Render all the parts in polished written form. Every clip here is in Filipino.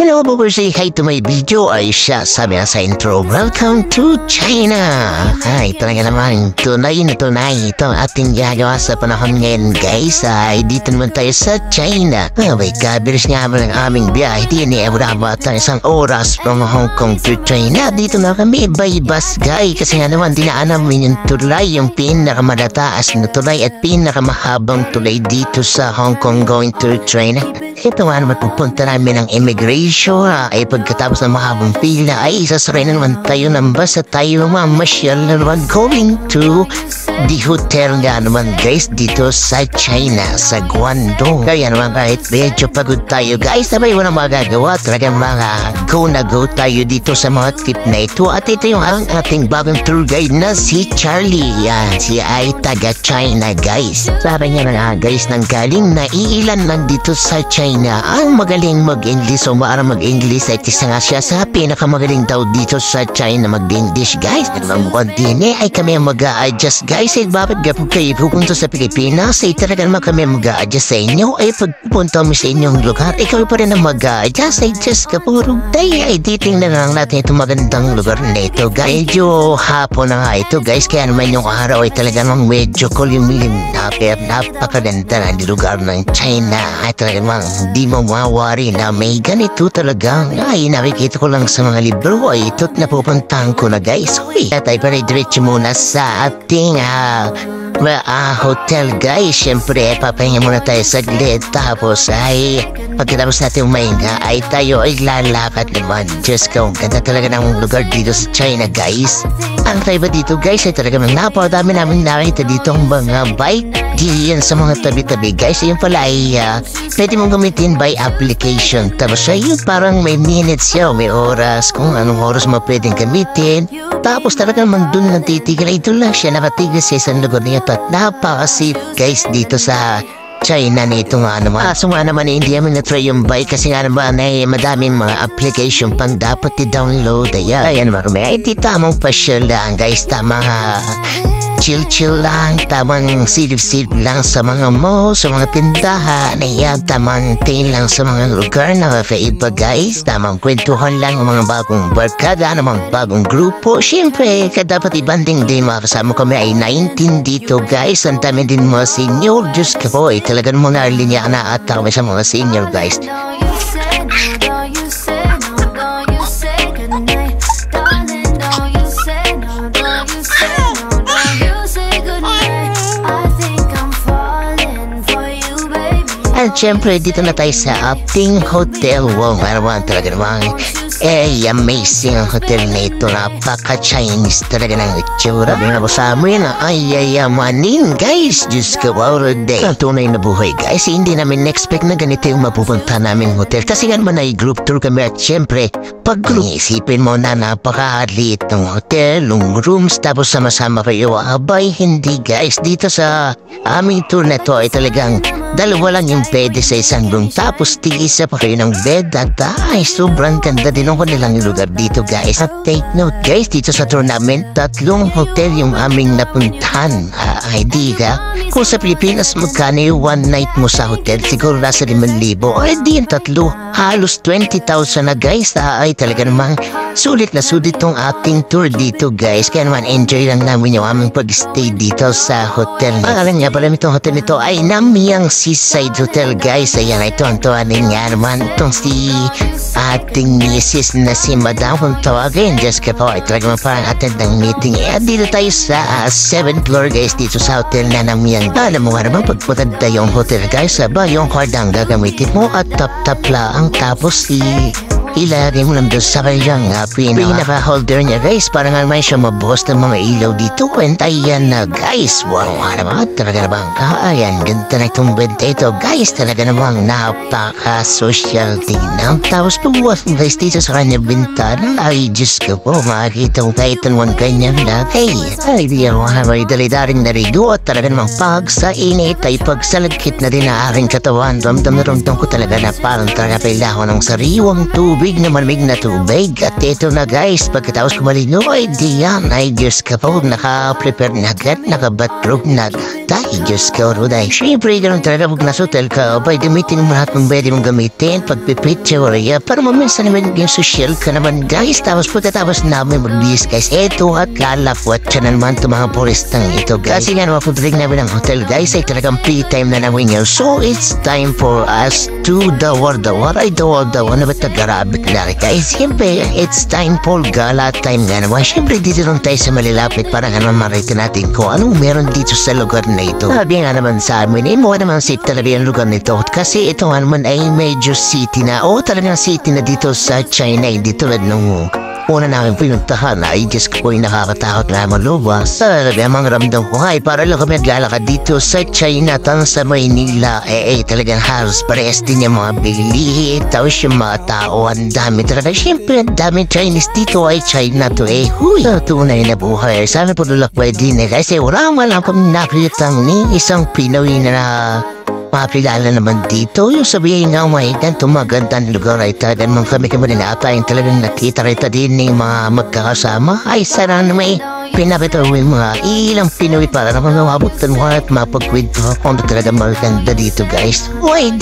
Hello, say hi to my video. Ay siya, sabi nga sa intro, welcome to China. Ay, talaga naman, tunay na tunay itong ating ginagawa sa panahon ngayon, guys. Ay, dito naman tayo sa China. May kabilis nga ba ng aming biyahe. Hindi wala tayo isang oras from Hong Kong to China. Dito na kami by bus, guys. Kasi nga naman, dinaanan namin yung tulay, yung pinakamalataas na tulay at pinakamahabang tulay dito sa Hong Kong going to China. Ito nga naman pupunta namin ng immigration. Ay pagkatapos ng mahabang pila ay isasakay na naman tayo ng bus at tayo mamasyal na naman going to the hotel nga naman, guys, dito sa China, sa Guangdong. Kaya naman kahit medyo pagod tayo, guys, sabay wala magagawa. Talagang go na go tayo dito sa mga trip na ito. At ito yung ating bagong tour guide na si Charlie. Yan, siya ay taga China, guys. Sabi niya na guys, nang galing na iilan lang dito sa China ang magaling mag-English o maarang mag-English at isa nga siya sa pinakamagaling daw dito sa China mag-English, guys. Nagmamukhang din ay kami mag-a-adjust, guys. Ay bakit gapag kayo pupunta sa Pilipinas ay talaga naman kami mag-a-adjust sa inyo. Ay pagpunta mo sa inyong lugar, ikaw pa rin ang mag-a-adjust. Ay just kapurong tayo ay titingnan lang natin itong magandang lugar na ito, guys. Medyo hapon na nga ito, guys. Kaya naman yung araw ay talaga naman medyo kulimlim na pero napakaganda na lugar ng China. Ay talaga naman hindi mo mawari na may ganito talagang ay nakikita ko lang sa mga libro ay ito't napupuntahan ko na, guys. Uy, tayo pa rin diretso muna sa ating hotel, guys. Siyempre papahinga muna tayo saglit tapos ay pagkatapos natin umahinga ay tayo ay lalakad naman. Diyos ko, ganda talaga ng lugar dito sa China, guys. Ang tayo ba dito, guys, ay talaga napakadami namin nakita dito ang mga bike diyan sa mga tabi-tabi, guys. Ayun pala ay pwede mong gamitin by application. Tapos ayun parang may minutes siya, may oras kung anong oras mo pwedeng gamitin. Tapos talaga naman dun nang titigil. Ito lang siya nakatigil sa isang lugar niya at napaka-safe, guys, dito sa China nito nga naman. Kaso nga naman hindi namin na-try yung bike kasi nga naman ay madaming mga application pang dapat i-download. Ayan naman, ay di tamang pasyal lang, guys. Tamang chill lang, tamang silip-silip lang sa mga mall, sa mga tindahan. Ayan, tamang tingin lang sa mga lugar na kakaiba, guys. Tamang kwentuhan lang ng mga bagong barkada, ng mga bagong grupo. Siyempre, dapat ibanding din mga kasama kami ay 19 dito, guys. Ang dami din mga senior. Diyos ka po, talagang mga linya na at kami sa mga senior, guys. At syempre, dito na tayo sa ating hotel. Wow, marawan talaga naman. Amazing ang hotel na ito. Napaka-Chinese talaga ng itsura. Sabi nga po sa amin, ay yamanin, guys. Diyos ko, wow, day. Ang tunay na buhay, guys. Hindi namin expect na ganito yung mapupunta namin hotel. Kasi nga naman ay group tour kami. At syempre, pag isipin mo na napakaliit ng hotel, ng rooms, tapos sama-sama kayo. Abay, hindi, guys. Dito sa aming tour na to ay talagang dalawa lang yung pwede sa isang room. Tapos tigisa pa kayo ng bed. At ay, sobrang ganda din ang kanilang lugar dito, guys. At take note, guys, dito sa tour namin, 3 hotel yung aming napuntahan. Di ka? Kung sa Pilipinas, magkano yung one night mo sa hotel? Siguro nasa 5,000. Ay, di yung 3. Halos 20,000 na, guys. Ay, talaga namang sulit na sulit tong ating tour dito, guys. Kaya naman, enjoy lang namin yung aming pag-stay dito sa hotel. Pangalan nga pala itong hotel nito ay Namyang Seaside Hotel, guys. Ayan, ito ang tuwanin nga naman. Itong si ating misis na si Madam kung tawagin. Just ka po, ay talaga naman parang attend ng meeting. Dito tayo sa 7th floor, guys, dito sa hotel na Namyang. Alam mo nga naman, pagpunta yung hotel, guys, yung card ang gagamitin mo at tap-tap lang. Tapos ilagay mo lang doon sa kanyang pinaka-holder niya, guys. Para nga naman siya mabuhos ng mga ilaw dito. And ayan na, guys. Wow, naman. Talaga namang ayan, ganda na itong benta ito, guys. Talaga namang napaka-social tingnan. Tapos pagbuwas mo, guys, dito sa kanyang bintana. Ay, Diyos ko po, makikita mo kahit anong kanyang lagay. Ay, di ako may dalidaring narigo. At talaga namang pag sa init ay pagsalagkit na din na aking katawan. Ramdam na ramdam ko talaga na parang talaga kailangan ng sariwang tubig na malamig na tubig. At ito na, guys, pagkatapos kumalino ay diyan ay Diyos ka po, naka-prepare na agad, naka-bathrobe na. tayo, Diyos ko, Ruday. Siyempre, ganun talaga pag nasa hotel ka, abay, gamitin mo lahat ng pwede mong gamitin, pagpipicture, para maminsan naman yung social ka naman, guys. Tapos pagkatapos namin mag-bis, guys, eto at lalapwat siya naman itong mga puristang ito, guys. Kasi nga naman, pagdating namin ng hotel, guys, ay talagang free time na namin yun. So, it's time for us to dawar, ano ba tagarabit na rin, guys. Siyempre, it's time for gala time nga naman. Siyempre, dito lang tayo sa malilapit para nga naman marita natin kung anong meron dito sa lugar na ito. Sabi nga naman sa amin, mukha naman safe talaga yung lugar nito. Kasi ito nga naman ay major city na, talagang city na dito sa China, hindi tulad nung una namin pinuntahan ay Diyos ko po'y nakakatakot na malubas. Talaga mga ramdam ko ay para lang kami naglalakad dito sa Chinatown sa Maynila. Talagang halos pares din yung mga bilihin. Tapos yung mga tao, ang dami talaga. Siyempre, ang dami Chinese dito ay China to huy. Tunay na buhay. Sana po lulakway din kasi wala lang kami nakitang ni isang Pinoy na mapilala naman dito. Yung sabihin nga ganito magandang lugar ay talagang kami nila at yung talagang nakita rita din ng mga magkakasama ay sana na may pinapitawin mga ilang Pinoy para naman mawabutan mo at mapagkwento kung talaga maganda dito, guys.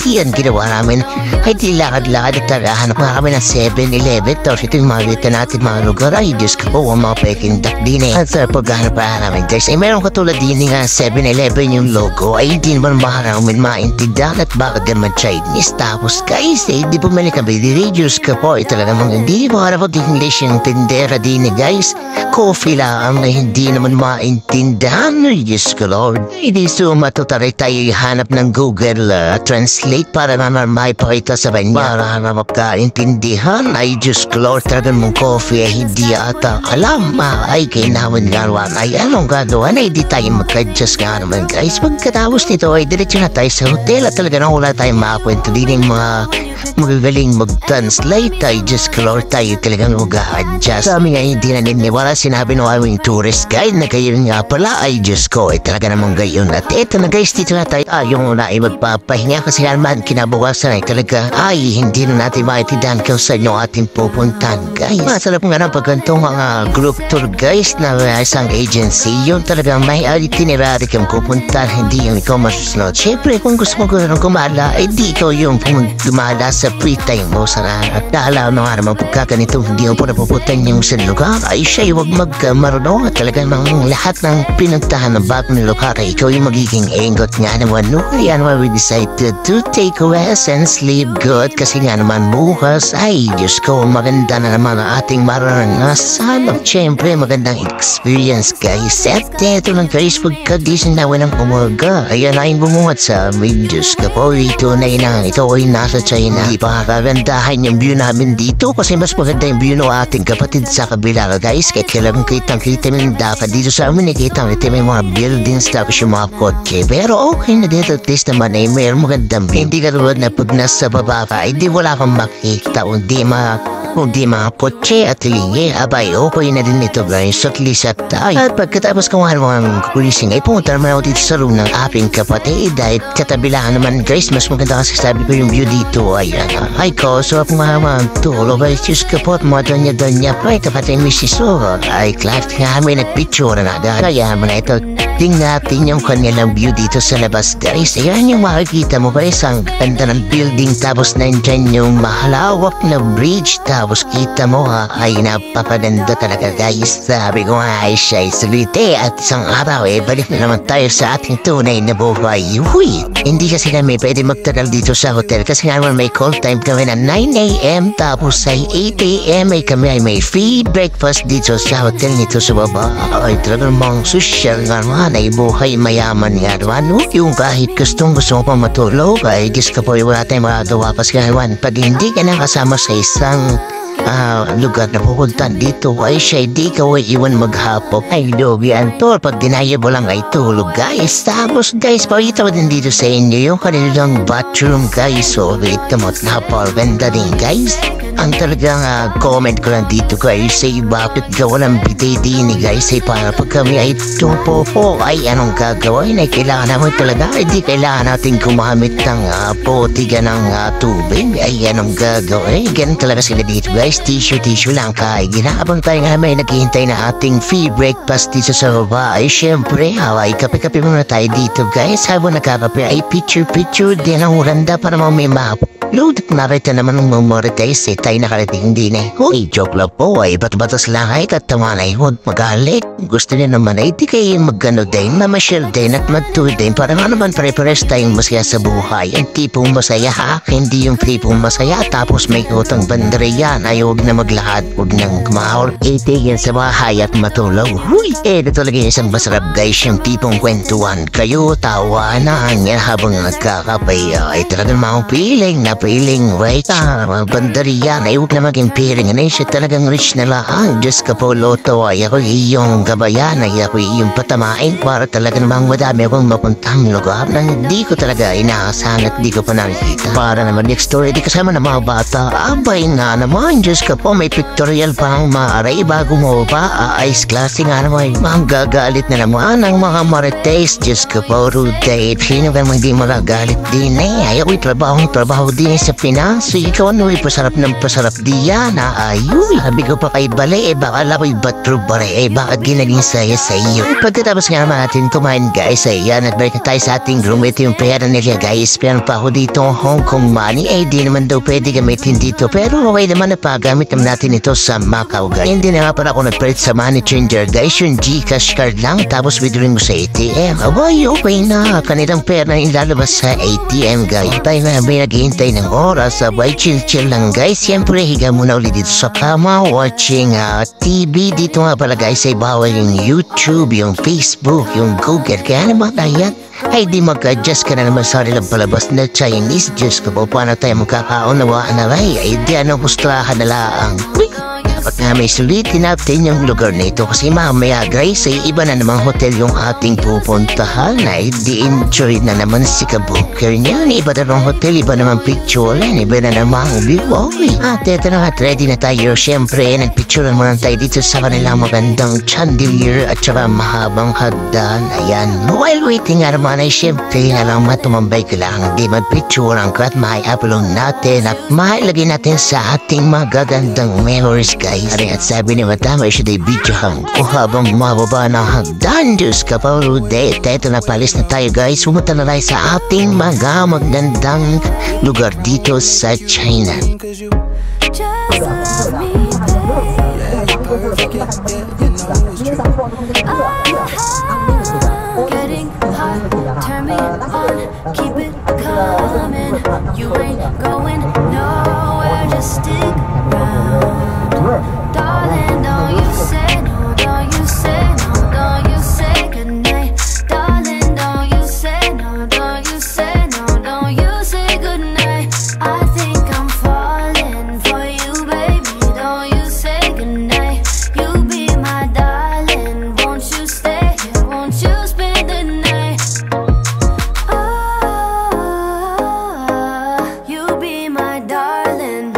Di yan ginawa namin. Ay di lakad-lakad at tarahan na kami ng 7-Eleven. Tapos ito yung makikita natin mga lugar. Ay Diyos ko po, ang mga peking duck din At sa paghanap namin, guys, meron katulad din nga 7-Eleven yung logo. Ay hindi naman namin maintindihan at bakit naman Chinese. Tapos guys, di bumalik kami. Diyos ko po, talaga mga hindi mo harap at English yung tindera din guys. Coffee lang na hindi naman maintindihan. Diyos ko, Lord. Hindi sumatutaray tayo hanap ng Google Translate para naman maipakita sa kanya para na magkaintindihan. Ay Diyos ko, Lord, talagang mong coffee hindi ata alam. Ay kailangan gano'n. Ay anong gagawa na hindi tayo magka-adjust nga naman, guys. Pagkatapos nito ay diretso na tayo sa hotel at talaga na wala tayong makakwento din yung mga magagaling mag-translate. Ay Diyos ko, Lord, tayo talagang mag-adjust. Sa amin nga hindi na niniwala, sinabi ng aming tourist guide na kayo nga pala. Ay Diyos ko, talaga namang gayon. At eto na guys, dito na tayo yung una ay magpapahinga kasi naman kinabukasan ay talaga hindi na natin maintindihan kung saan yung ating pupuntahan, guys. Masarap nga ng pagkantong mga group tour, guys, na isang agency. Yung talagang may itinerary kang pupuntahan, hindi yung ikaw masusunod. Siyempre, kung gusto mo kung gumala, di ikaw yung gumala sa free time mo. At naalaw na nga naman pagkaganito, hindi mo po napupuntan yung sa lugar. Ay siya, huwag magmarunong. At talagang lahat ng pinuntahan ng bagong lugar ay ikaw yung magiging engot nga naman. Yan why we decided to take a rest and sleep good kasi nga naman bukas ay Diyos ko, maganda na naman ang ating maranasan. At syempre, magandang experience, guys. At eto lang guys, pagkagising namin ng umaga, ayan ay bumuhat sa amin. Diyos ko po, ito na inang ito ay nasa China. Di pa kagandahan yung view namin dito kasi mas maganda yung view ng ating kapatid sa kabila, guys. Kahit kailangan kitang-kita mo yung dapat dito sa amin, nakita mo yung mga buildings tapos yung mga kotse. Pero okay na dito, at least naman ay mayroong magandang view. Hindi katulad na pag nasa baba ka, hindi wala kang makikita, hindi mga kotse at liye. Abay, okay na din ito, guys. At least at tayo. At pagkatapos kung ano mga kulising, ay pumunta naman ako dito sa room ng aking kapatid. Dahil katabilaan naman, guys, mas maganda kasi sabi ko yung view dito. Ayan. Ay ko, so mga tulog. Ay, Diyos ka po, mga donya-donya pa. Ito pati yung Mrs. Soro. Ay, class nga kami nagpicture na agad. Kaya mo na ito. Tingnan natin yung kanilang view dito sa labas, guys. Ayan yung makikita mo, guys. Ang ganda ng building. Tapos nandyan yung mahalawak na bridge. Tapos kita mo ay napakaganda talaga, guys. Sabi ko nga ay siya ay salite. At isang araw balik na naman tayo sa ating tunay na buhay. Hindi kasi kami pwede magtagal dito sa hotel. Kasi nga naman may call time kami na 9 a.m. Tapos ay 8 a.m. ay kami ay may free breakfast dito sa hotel nito sa baba. Ay talagang mga social nga naman ay buhay mayaman nga naman. Yung kahit gusto mo pa matulog ay Diyos ka po wala tayong magagawa kasi nga naman pag hindi ka na kasama sa isang lugar na pupuntan dito ay siya di ka iwan maghapok ay lobi antol pag dinaya mo lang ay tulog, guys. Tapos guys, pakita mo din dito sa inyo yung kanilang bathroom, guys. So ito mo, napakaganda din, guys. Ang talagang comment ko lang dito guys ay bakit gawa ng bitay din guys ay para pag kami ay tupo ay anong gagawin ay kailangan naman talaga ay di kailangan natin gumamit ng potiga ng tubig ay anong gagawin. Ganun talaga sila dito guys, tissue lang kay ginabang tayo nga may naghihintay na ating free breakfast dito sa baba ay syempre ay kape-kape muna tayo dito guys habang nakakape ay picture din ang uranda para may map. Load narito naman ng memorize tayo nakarating din Uy, joke lang po ay ba't-batas lang ay kataman ay huwag magalit. Gusto niya naman ay di kayo magano din, mamasyal din at magtour din para nga naman pare-pares tayong masaya sa buhay. Ang tipong masaya hindi yung tipong masaya tapos may utang banderiyan ay huwag na maglahad, huwag nang kumahol. Itigil sa bahay at matulog. Uy, ito talaga yung isang masarap guys, yung tipong kwentuhan kayo, tawa na niya habang nagkakapay ay talagang mapiling na feeling right banderiyan ay huwag na maging feeling na siya talagang rich na lang. Diyos ka po loto ay ako iyong gabayan ay ako iyong patamain para talaga namang madami akong mapuntang lugar na hindi ko talaga inaasahan at di ko pa nakikita. Para naman next story di kasama ng mga bata abay na naman Diyos ka po may pictorial pang maaray bago mo pa ice class nga naman manggagalit na naman ang mga marites. Diyos ka po rude date sino ba hindi magagalit din ay ako'y trabaho din sa Pinas. So ikaw ano pasarap ng pasarap diyan ayuy sabi ko pa kay Bale baka lako'y batro bare bakit ginaging saya sa iyo. Pagkatapos nga naman natin kumain guys ay nagbalik na tayo sa ating room. Ito yung pera nila guys, pero pa ako dito Hong Kong money di naman daw pwede gamitin dito pero okay naman na pagamit naman natin ito sa Macau guys. Hindi na nga para ako nag-print sa money changer guys, yung Gcash card lang tapos withdrawing mo sa ATM abay okay na kanilang pera na ilalabas sa ATM guys. Tayo na may naghihintay ng oras abay chill lang guys. Siyempre higa muna ulit dito sa kama watching TV. Dito nga pala guys ay bawal yung YouTube, yung Facebook, yung Google kaya naman ayan ay di mag-adjust ka na naman sa nilang palabas na Chinese. Diyos ko po paano tayo magkakaunawaan na ay di ano gustrahan na laang. Dapat nga may sulitin natin yung lugar na ito kasi mamaya guys ay iba na namang hotel yung ating pupuntahan ay di-enjoy na naman si kabooker niyan. Iba na namang hotel, iba naman picturean, iba na namang view. At eto na nga, ready na tayo. Siyempre, nagpicturean muna tayo dito sa kanilang magandang chandelier at saka mahabang hagdan. Ayan, while waiting nga naman ay siyempre na lang matumambay ka lang. Di magpicturean ka at mai-upload natin at mailagay natin sa ating magagandang memories guys. At sabi ni Madam ay siya day video hang habang mababa ng hagdan. Diyos ka pa Rude. Eto na palis na tayo guys. Pumunta na tayo sa ating magandang lugar dito sa China. Getting hot, turn me on, keep it coming. You ain't going nowhere, just stick around. Darling, don't you say no, don't you say no, don't you say goodnight. Darling, don't you say no, don't you say no, don't you say goodnight. I think I'm falling for you, baby, don't you say goodnight. You be my darling, won't you stay here, won't you spend the night. Oh, you be my darling.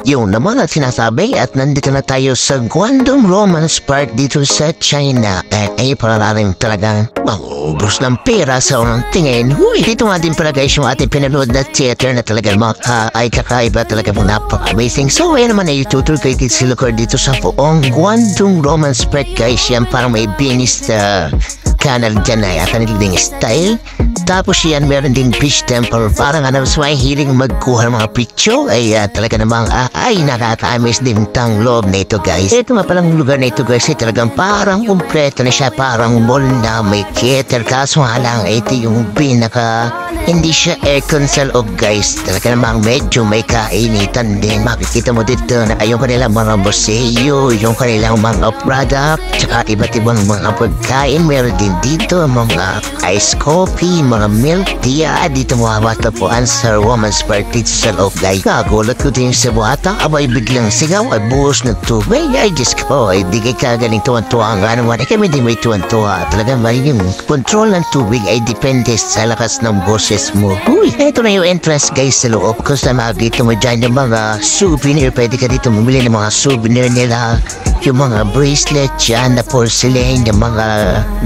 Yung naman at sinasabi at nandito na tayo sa Guangdong Romance Park dito sa China. Ay paralarim talagang maubos ng pera sa unang tingin. Uy, dito nga din pala guys yung ating pinanood na theater na talagang ay kakaiba talaga mong napaka-amazing. So ayan naman ay tutur kay Kitsilukor dito sa buong Guangdong Romance Park guys. Yan parang may Viennese canal dyan ay at anilang style. Tapos yan, meron ding fish temple. Parang naman sa hiling magkuha ng mga picture. Ay talaga namang ay nakakaamis din tang loob na ito guys. Ito nga palang lugar na ito guys ay talagang parang kumpleto na siya. Parang mall na may theater. Kaso nga lang ito yung pinaka Hindi siya aircon sa loob guys. Talaga namang medyo may kainitan din. Makikita mo dito na yung kanilang mga museo, yung kanilang mga product, tsaka iba't ibang mga pagkain. Meron din dito mga ice coffee, mga milk tea. Dito mo matagpuan sa woman's party sa loob guys. Kagulat ko din sa buhata. Abay biglang sigaw at buhos ng tubig. Ay Diyos ko, di kay kagaling tuwan-tuwa nga naman. Kami di may tuwan-tuwa. Talaga may yung control ng tubig ay depende sa lakas ng boses mo. Uy, ito na yung entrance guys sa loob. Kung sa makikita mo dyan yung mga souvenir, pwede ka dito mamili ng mga souvenir nila. Yung mga bracelet dyan na porcelain, yung mga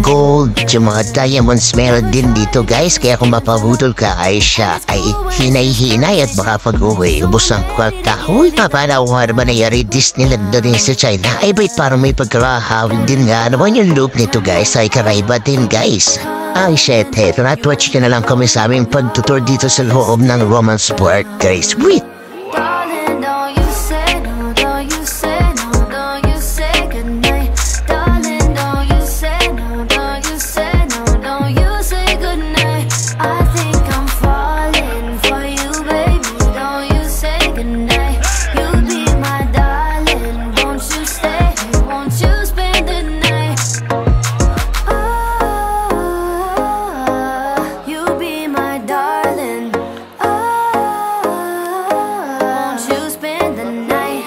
gold, yung mga diamonds meron din dito guys. Kaya kung mapabutol ka ay siya ay hinay-hinay at baka pag-uwi ubos ang kwarta. Uy, papanawar ba nangyari Disneyland na din sa China? Ay bait parang may pagkarahawin din nga naman yung loop nito guys ay karaiba din guys. Ay shit, heto na watch ka na lang kami sa aming pagtutur dito sa loob ng Romance Park guys. Wait! Darling, don't you say no, don't you say no, don't you say goodnight. Darling, don't you say no, don't you say no, don't you say goodnight. I think I'm falling for you, baby. Don't you say goodnight. You'll be my darling. Won't you stay? Won't you spend the night? You'll be my darling. Won't you spend the night?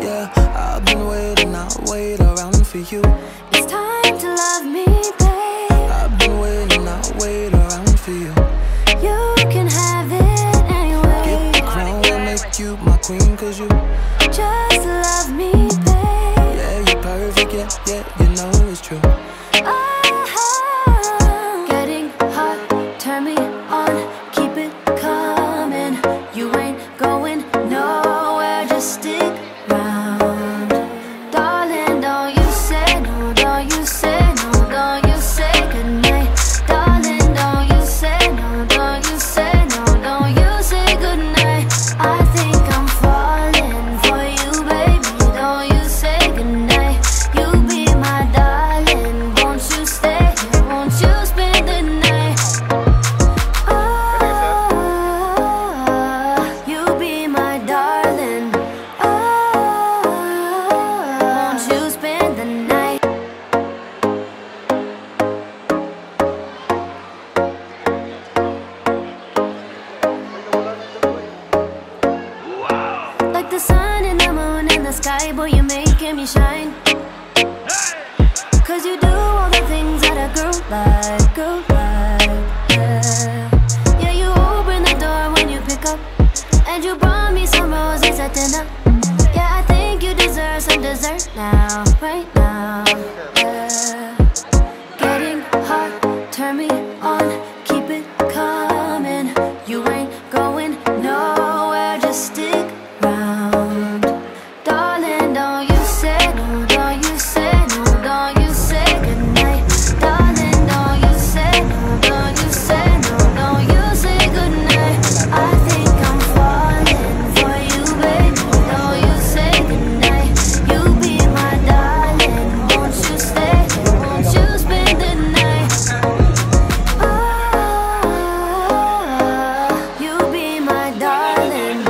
Yeah, I've been waiting, I'll wait around for you. It's time to love me, babe. I've been waiting, I'll wait around for you. You can have it anyway. Get the crown, I'll make you my queen, cause you, Just love me, babe. yeah, you're perfect, yeah, you know it's true. Getting hot, turn me on, keep it coming. You ain't going nowhere, just stick round. Darling, don't you say no, don't you say no, don't you say goodnight. Darling, don't you say no, don't you say no, don't you say goodnight. I think I'm falling for you, baby. Don't you say goodnight. You be my darling. Won't you stay? Won't you spend the night? You be my darling. Won't you spend the night? Like the sun and the moon and the sky, boy, you're making me shine. Cause you do all the things that a girl like, yeah. Yeah, you open the door when you pick up, and you brought me some roses at dinner. Yeah, I think you deserve some dessert now, right now, yeah. Getting hot, turn me on, keep it coming. You ain't going nowhere, just stick round. Darling, don't you say no, don't you say no, don't you say goodnight. Darling, don't you say no, don't you say no, don't you say goodnight. I think I'm falling for you, baby. Don't you say goodnight. You be my darling. Won't you stay? Won't you spend the night? You be my darling.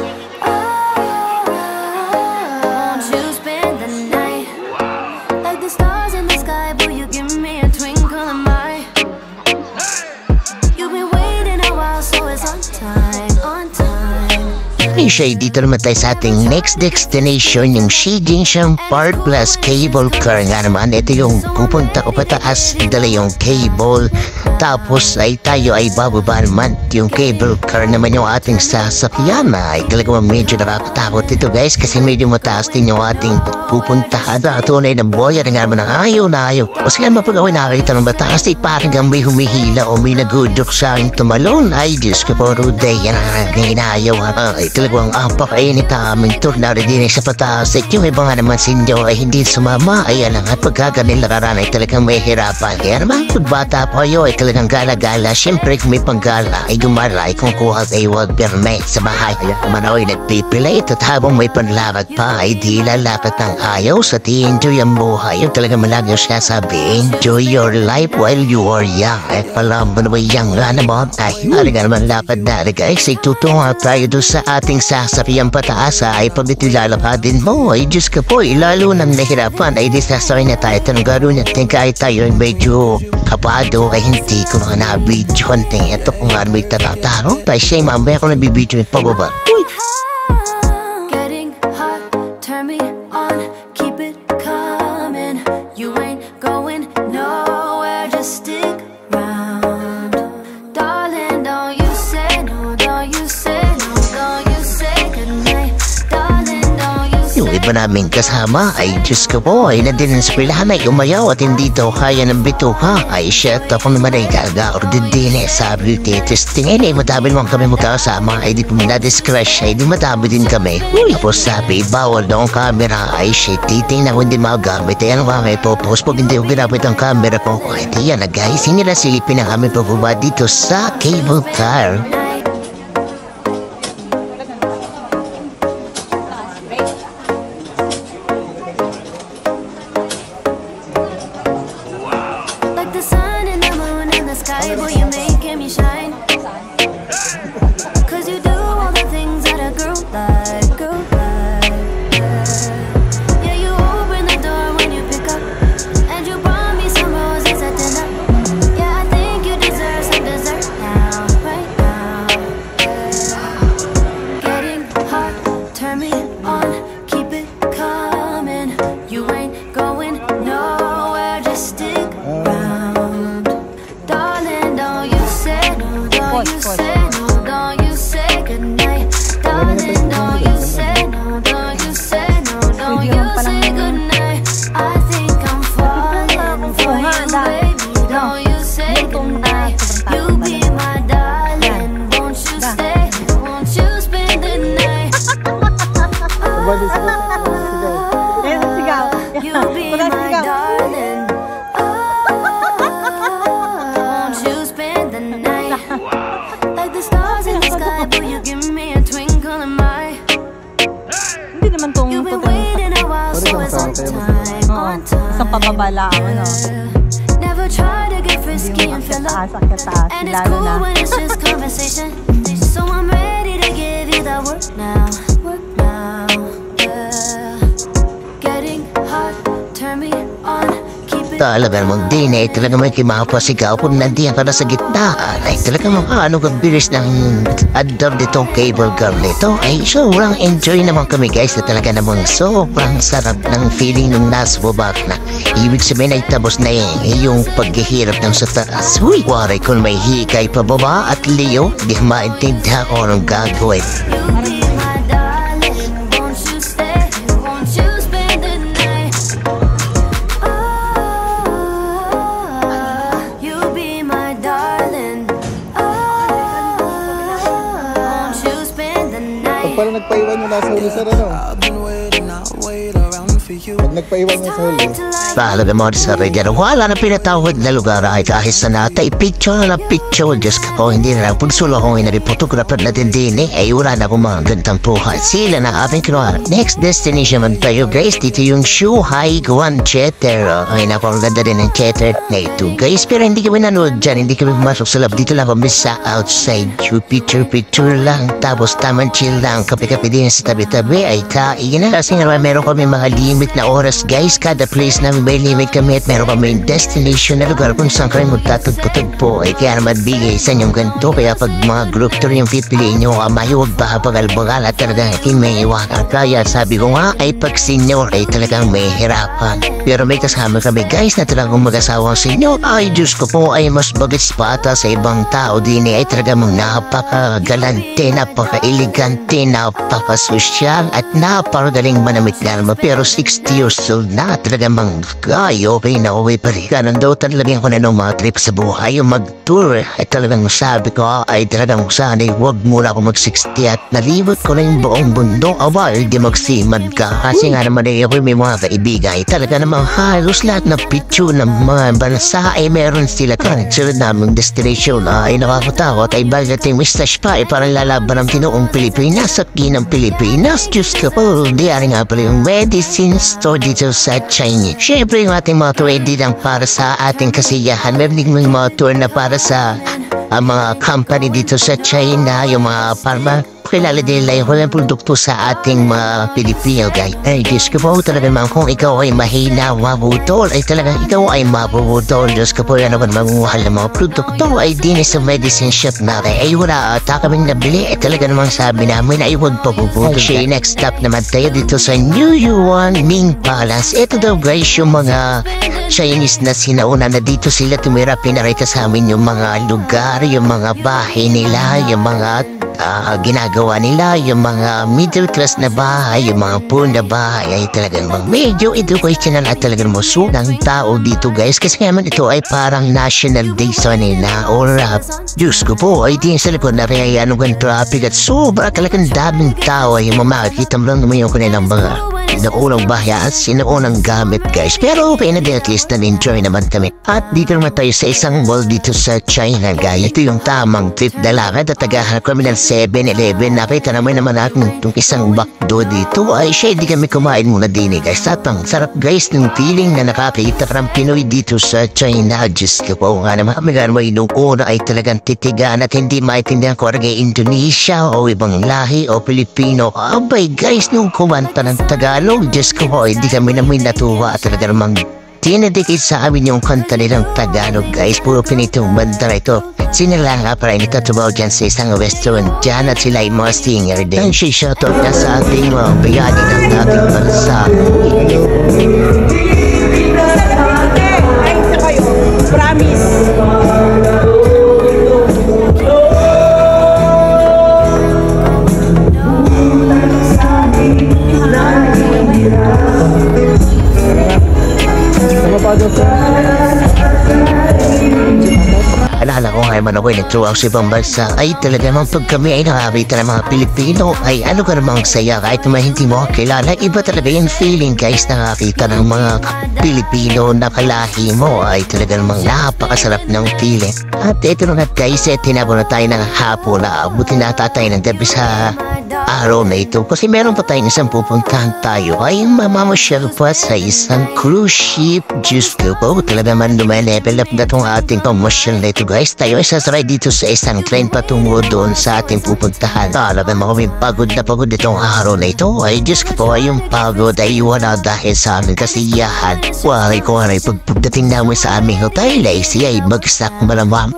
Won't you spend the night? Like the stars in the sky, boy, you give me a twinkle in my. You've been waiting a while, so it's on time, on time. Hey Shay, dito naman tayo sa ating next destination, yung Shijingshan Park plus cable car nga naman. Ito yung pupunta ko pataas, dala yung cable. Tapos ay tayo ay bababa naman. Yung cable car naman yung ating sasakyan. Ay talagang medyo nakakatakot ito guys, kasi medyo mataas din yung ating pupuntahan. Tunay ng boya na nga naman ng ayaw na ayaw. O sige naman pag ako'y nakakita ng mataas, ay parang may humihila o may nagudok sa aking tumalon. Ay Diyos ko po, Ruday, yan ang inayaw. Ay talagang habang pakainit ang aming tornado din sa pataas at yung iba nga naman sinyo ay hindi sumama ay alang at pagkaganin lararan ay talagang may hirapan. Kaya naman kung bata po kayo ay talagang gala-gala. Siyempre kung may panggala ay gumala ay kung kuha ay huwag permit sa bahay. Kaya naman ako'y nagpipilate at habang may panlapat pa ay di lalapat ng ayaw sa enjoy ang buhay. Yung talagang malagi siya sabi, enjoy your life while you are young. At pala mo naman young nga naman tayo. Ari nga naman lapad na guys ay tutunga tayo doon sa ating sasakyan pataas ay pag itilalakadin mo ay Diyos ka po lalo nang nahirapan ay disasakay na tayo tanong gano'n natin kahit tayo ay medyo kapado ay hindi ko mga nabidyo konting ito kung nga may tatataro tayo siya ay mamaya ko nabibidyo yung pababa. Uy! Getting hot, turn me on, keep it coming. You ain't going nowhere, just stick around. Darling, don't you say no, don't you say no, don't you say goodnight. Darling, don't you say Yung iba naming kasama ay Diyos ko po ay nandun sa pilahan ay umayaw at hindi daw kaya ng bituka ay shit ako naman ay gaga or didine sabi testingin ay matabi naman kami magkasama ay di po minadiscresh ay di matabi din kami. Uy, tapos sabi bawal daw ang camera ay shit titingnan ko hindi magagamit ay ano nga may popost pag hindi ko ginamit ang camera ko ay di yan na guys hindi na silipin ang kami pababa dito sa cable car. like the sun and the moon and the sky, boy, you're making me shine. Cause you do all the things that a girl like, girl like. Yeah, you open the door when you pick up, and you brought me some roses at dinner. Yeah, I think you deserve some dessert now, right now. Getting hot, turn me on, keep it coming. You ain't going nowhere, just stick around. Darling, don't you say no, don't you say no, don't you say goodnight. Darling, don't you say no, don't you say no, don't you say goodnight. I think I'm falling for you, baby. Don't you say goodnight. You be my darling, won't you stay, won't you spend the night. You be my darling. Won't you spend the night like the stars in the sky? Will you give me a twinkle in my? Hindi naman tong You've been waiting a while, so it's on time, on time. isang pababala ano. Never try to get frisky and fill up, Taas, and it's lalo cool na. when it's just conversation. So I'm ready to give you that work now, yeah. Getting hot, turn me on, keep it. Talaga namang din ay talaga may kimapasigaw kung nandiyan ka na sa gitna ay talaga makaano kang bilis ng adab nitong cable car nito ay sobrang enjoy naman kami guys na talaga namang sobrang sarap ng feeling ng nasa baba na ibig sabihin ay tapos na yung paghihirap ng sa taas. Uy, wari kung may hikay pa baba at Leo di maintindihan ko anong gagawin. You be my darling, won't you stay, won't you spend the night. You be my darling. Won't you spend the night. Parang nagpaiwan mo nasa huli sa ano? I've been waiting, I'll wait around for you. Pag nagpaiwan mo sa huli. Talaga mo sa radyo wala na pinatawag na lugar ay kahit sa natay picture na picture Diyos ka po hindi na lang pagsulo kong inari photographer natin din ay wala na akong mga gandang puhat sila na aming kinuha. Next destination man tayo guys dito yung Shuhai Guan Theater ay napakaganda din ng theater na ito guys pero hindi kami nanood dyan hindi kami pumasok sa lab dito lang kami sa outside yung picture lang tapos taman chill lang kape-kape din sa tabi-tabi ay kain na kasi nga meron kami mga limit na oras guys kada place namin may limit kami at meron kami destination na lugar kung saan kami magtatagpo-tagpo ay kaya naman bigay sa inyong ganito kaya pag mga group tour yung pipiliin nyo mahiwag ba bagal-bagal at talagang may iwanan kaya sabi ko nga ay pag senior ay talagang may hirapan pero may kasama kami guys na talagang mag-asawang senior ay Diyos ko po ay mas bagets pa ata sa ibang tao din ay talagang napakagalante napaka-elegante napaka-sosyal at napakagaling manamit na naman pero 60 years gusto na talaga okay na uwi pa rin. Ganun daw talaga ko na ng mga trip sa buhay, yung mag-tour. Ay talagang sabi ko ay talagang sana'y huwag muna ako mag-60 at nalibot ko na yung buong bundok. Aba, hindi magsimad ka. Kasi nga naman ay ako may mga kaibigay. Talaga namang halos lahat na picture ng mga bansa ay meron sila. Kaya sunod naming destination ay nakakatakot ay bagating mustache pa ay parang lalaban ng tinuong Pilipinas at ginang Pilipinas. Diyos ko po, di nga pala yung medicine store dito sa China. Siyempre yung ating mga tour di lang para sa ating kasiyahan. Meron din mga tour na para sa mga company dito sa China, yung mga parang kilala nila yung walang produkto sa ating mga Pilipino, guys. Ay, Diyos ko po, talaga naman kung ikaw ay mahina, mabutol, ay talagang ikaw ay mabutol. Diyos ko po, yan naman manguhal ng mga produkto ay din sa medicine shop natin. Ay wala, ata kaming nabili, ay talaga namang sabi namin ay huwag pabubutol. Actually, next stop naman tayo dito sa New Yuan Ming Palace. Ito daw guys, yung mga Chinese na sinauna na dito sila tumira, pinarita sa amin yung mga lugar, yung mga bahay nila, yung mga ginagawa nila, yung mga middle class na bahay, yung mga poor na bahay ay talagang medyo educational at talagang muso ng tao dito guys, kasi naman ito ay parang national day sa nila or Diyos ko po ay din sa likod na kaya anong traffic at sobra talagang daming tao ay makikita mo lang naman yung kanilang mga naunang bahayas, sinaunang gamit guys, pero okay na din, at least na-enjoy naman kami. At dito naman tayo sa isang mall dito sa China guys. Ito yung tamang trip na lakad at tagahanap kami ng 7-Eleven. Nakita naman natin itong isang bakdo dito ay siya hindi kami kumain muna din guys. At ang sarap guys ng feeling na nakakita ng Pinoy dito sa China. Diyos ko po nga naman kami ganway nung una ay talagang titigaan at hindi maintindihan ko rin Indonesia o ibang lahi o Pilipino. Abay guys, nung kumanta ng Tagalog, Diyos ko po, hindi kami namin natuwa at talaga namang tinadikit sa amin yung kanta nilang Tagalog guys. Puro pinitong banda na ito. Sinala nga para nagtatubaw dyan sa isang restaurant dyan at sila ay mga singer din. Ang shoutout na sa ating mga bayani ng ating bansa. Promise. Alala ko nga naman ako ay nagtuwag sa ibang bansa ay talaga naman pag kami ay nakakita ng mga Pilipino ay ano ka namang saya kahit naman hindi mo kilala. Iba talaga yung feeling guys, nakakita ng mga Pilipino na kalahi mo ay talaga namang napakasarap ng feeling. At ito na guys, tinabo na tayo ng hapon na abutin na tatay ng gabi sa araw na ito kasi meron pa tayong isang pupuntahan tayo ay mamamasyal pa sa isang cruise ship. Diyos ko po, talaga man level up na itong ating pamasyal na ito guys. Tayo ay sasakay dito sa isang train patungo doon sa ating pupuntahan. Talaga mga pagod na pagod itong araw na ito ay Diyos ko po ay yung pagod ay wala dahil sa aming kasiyahan. Walay ko ay pagdating namin sa aming hotel ay siya ay bagsak malamang.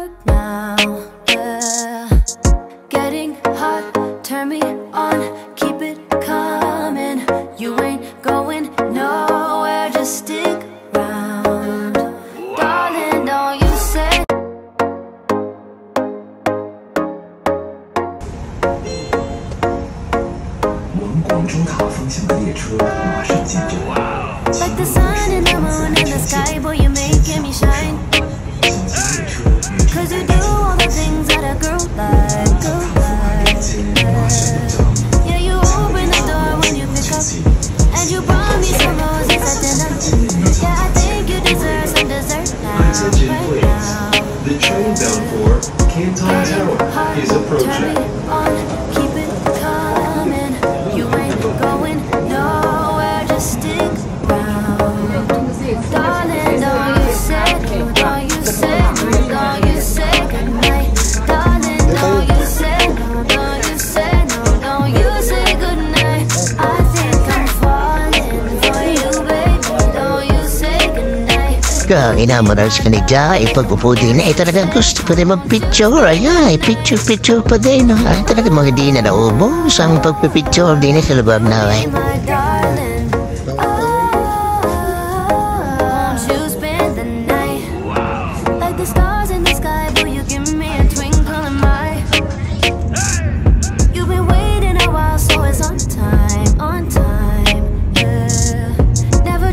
Getting hot, turn me on, keep it coming. You ain't going nowhere, just stick around. Darling, don't you say 往广州塔方向的列车马上进站。 like the sun and the moon in the sky, boy, you're making me shine. 相信列车运 Cause you do all the things that a girl like, girl like. 马上到站。 Yeah, you open the door when you pick up, and you brought me some roses at dinner. Yeah, I think you deserve some dessert now, right now. The train bound for Canton Tower is Turn me approaching. on, keep it coming. You ain't going nowhere, just stick around. Darling, don't you say, don't you say, don't you say goodnight. Darling, don't you say, don't you say, don't you say goodnight. I think I'm falling for you, baby. Don't you say goodnight. Inamoras ka ni Jai, pagpuputi na talagang gusto pa rin mag-picture. Ay, picture pa din. Ay, talagang mga di na naubos ang pagpipicture din sa lubab na ay. My darling, won't you spend the night? Like the stars in the sky, will you give me a twinkle in my? You've been waiting a while, so it's on time, yeah. Never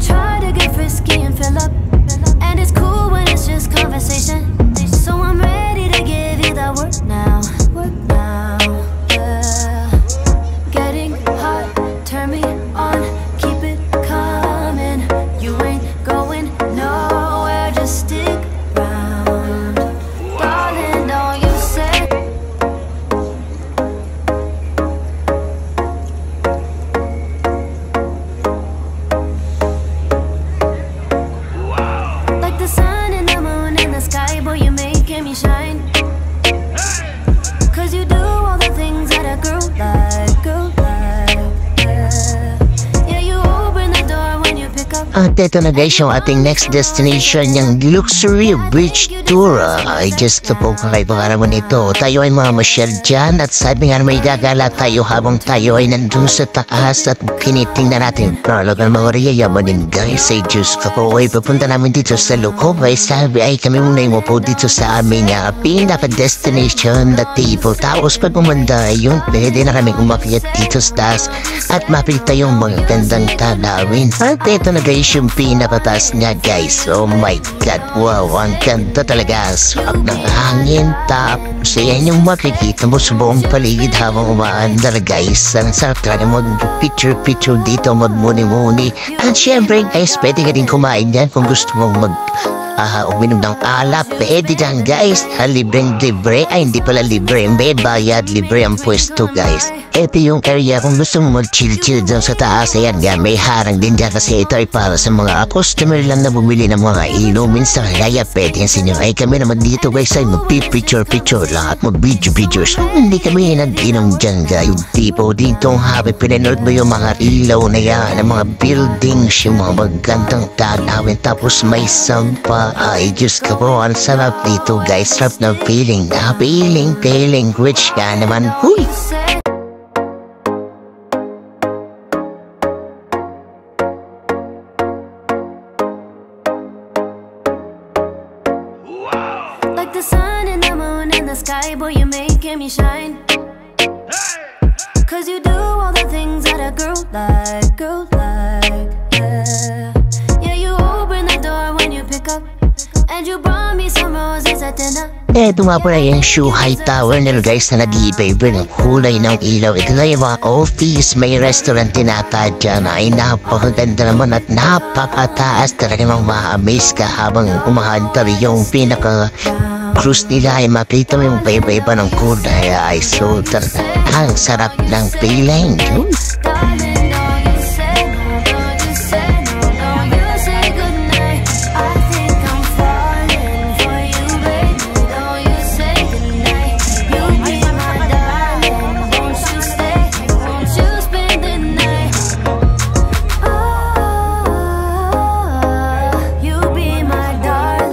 At ito na guys yung ating next destination, yung luxury beach tour. Ay just ko po kung kayo pangalan mo nito. Tayo ay mga masyal dyan at sabi nga may gagala tayo habang tayo ay nandun sa taas at kinitingnan natin. Talagang mga yayaman din guys. Ay just ko po ay papunta namin dito sa Lukob. Ay sabi ay kami muna yung po dito sa aming pinaka-destination na tipo. Tapos pag umanda yun, pwede na kami umakyat dito sa taas at mapita yung mga gandang tanawin. At ito na guys yung pinakataas niya guys. Oh my god, wow, ang ganda talaga. Swak ng hangin. Tapos yan yung makikita mo sa buong paligid habang umaandar guys. Ang sarap talaga mag-picture dito, magmuni-muni. At syempre guys, pwede ka din kumain yan kung gusto mong uminom ng alak. Pwede dyan guys. Libreng-libre. Ay hindi pala libre. May bayad. Libre ang pwesto guys. Ito yung area kung gusto mo mag-chill-chill dyan sa taas. Ayan nga, may harang din dyan kasi ito ay para sa mga customer lang na bumili ng mga inumin sa kaya pwede yan sinyo. Ay kami naman dito guys ay mag-picture lang at mag-video. So hindi kami nag-inom dyan guys. Yung tipo dito habi pinanood mo yung mga ilaw na yan, ang mga buildings, yung mga magandang tanawin tapos may sampa. Ay Diyos ka po, ang sarap dito guys. Sarap na feeling. Feeling rich ka naman. Huy! Like the sun and the moon and the sky, boy, you're making me shine. Cause you do all the things that a girl like, yeah. Yeah, you open the door when you pick up, and you brought me some roses at dinner. Ito nga pala yung Shuhai Tower nila guys na nag-i-favor ng kulay ng ilaw. Ito na yung mga office, may restaurant tinatad dyan. Ay napakaganda naman at napakataas. Talaga nang ma-amaze ka habang umahantar yung pinaka-cruise nila. Ay makita mo yung iba-iba ng kulay. Ay so talaga ang sarap ng feeling.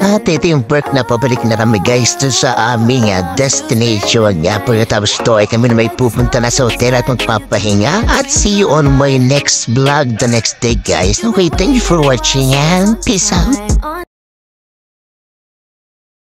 At ito yung perk na pabalik na kami guys to sa aming destination nga. Pagkatapos ito ay kami na may pupunta na sa hotel at magpapahinga. At see you on my next vlog the next day guys. Okay, thank you for watching and peace out.